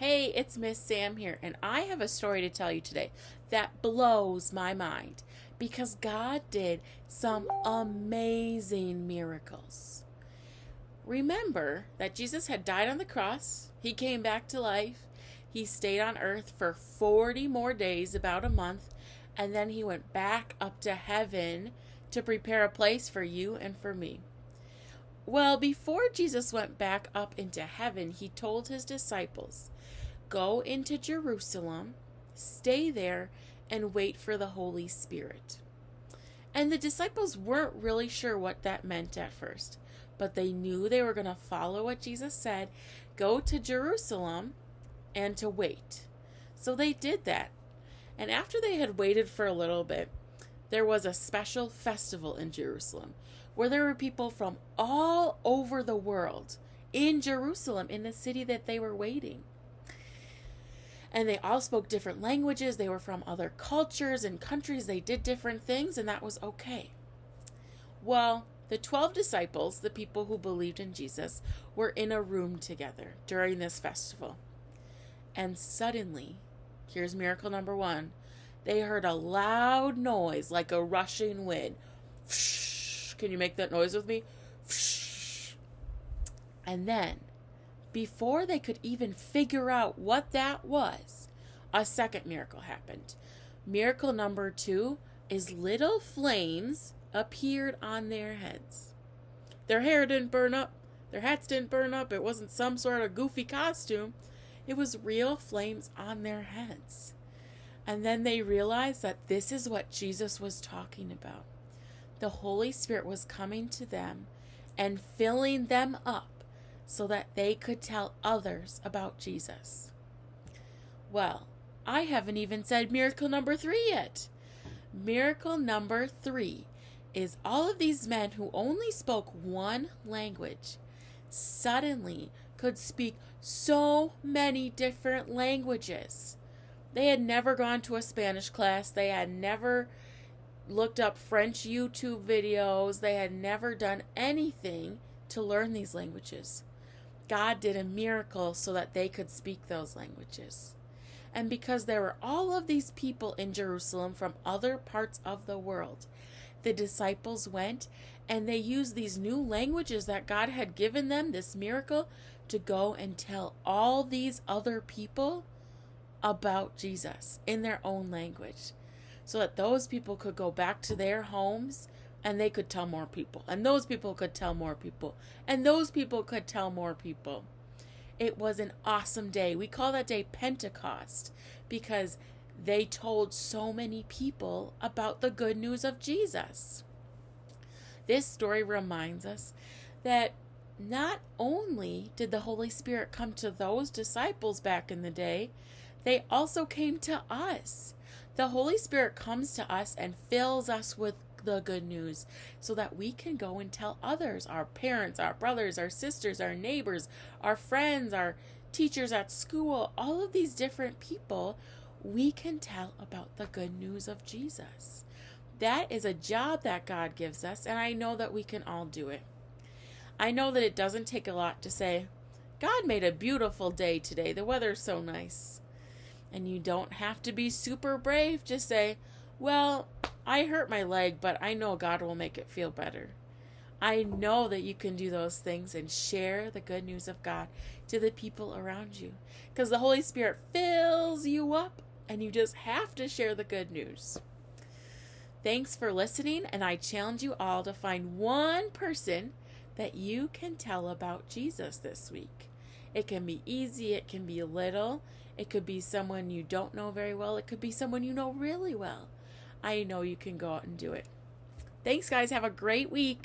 Hey, it's Miss Sam here, and I have a story to tell you today that blows my mind because God did some amazing miracles. Remember that Jesus had died on the cross, he came back to life, he stayed on earth for 40 more days, about a month, and then he went back up to heaven to prepare a place for you and for me. Well, before Jesus went back up into heaven, he told his disciples, "Go into Jerusalem, stay there, and wait for the Holy Spirit." And the disciples weren't really sure what that meant at first, but they knew they were going to follow what Jesus said, go to Jerusalem, and to wait. So they did that. And after they had waited for a little bit, there was a special festival in Jerusalem where there were people from all over the world in Jerusalem, in the city that they were waiting. And they all spoke different languages. They were from other cultures and countries. They did different things, and that was okay. Well, the 12 disciples, the people who believed in Jesus, were in a room together during this festival. And suddenly, here's miracle number one, they heard a loud noise like a rushing wind. Can you make that noise with me? And then, before they could even figure out what that was, a second miracle happened. Miracle number two is little flames appeared on their heads. Their hair didn't burn up. Their hats didn't burn up. It wasn't some sort of goofy costume. It was real flames on their heads. And then they realized that this is what Jesus was talking about. The Holy Spirit was coming to them and filling them up so that they could tell others about Jesus. Well, I haven't even said miracle number 3 yet. Miracle number 3 is all of these men who only spoke one language suddenly could speak so many different languages. They had never gone to a Spanish class. They had never looked up French YouTube videos. They had never done anything to learn these languages. God did a miracle so that they could speak those languages. And because there were all of these people in Jerusalem from other parts of the world, the disciples went and they used these new languages that God had given them, this miracle, to go and tell all these other people about Jesus in their own language, so that those people could go back to their homes and they could tell more people, and those people could tell more people, and those people could tell more people. It was an awesome day. We call that day Pentecost because they told so many people about the good news of Jesus. This story reminds us that not only did the Holy Spirit come to those disciples back in the day, they also came to us. The Holy Spirit comes to us and fills us with the good news so that we can go and tell others, our parents, our brothers, our sisters, our neighbors, our friends, our teachers at school, all of these different people, we can tell about the good news of Jesus. That is a job that God gives us, and I know that we can all do it. I know that it doesn't take a lot to say, God made a beautiful day today. The weather's so nice. And you don't have to be super brave to say, well, I hurt my leg, but I know God will make it feel better. I know that you can do those things and share the good news of God to the people around you, because the Holy Spirit fills you up and you just have to share the good news. Thanks for listening, and I challenge you all to find one person that you can tell about Jesus this week. It can be easy, it can be little, it could be someone you don't know very well, it could be someone you know really well. I know you can go out and do it. Thanks, guys. Have a great week.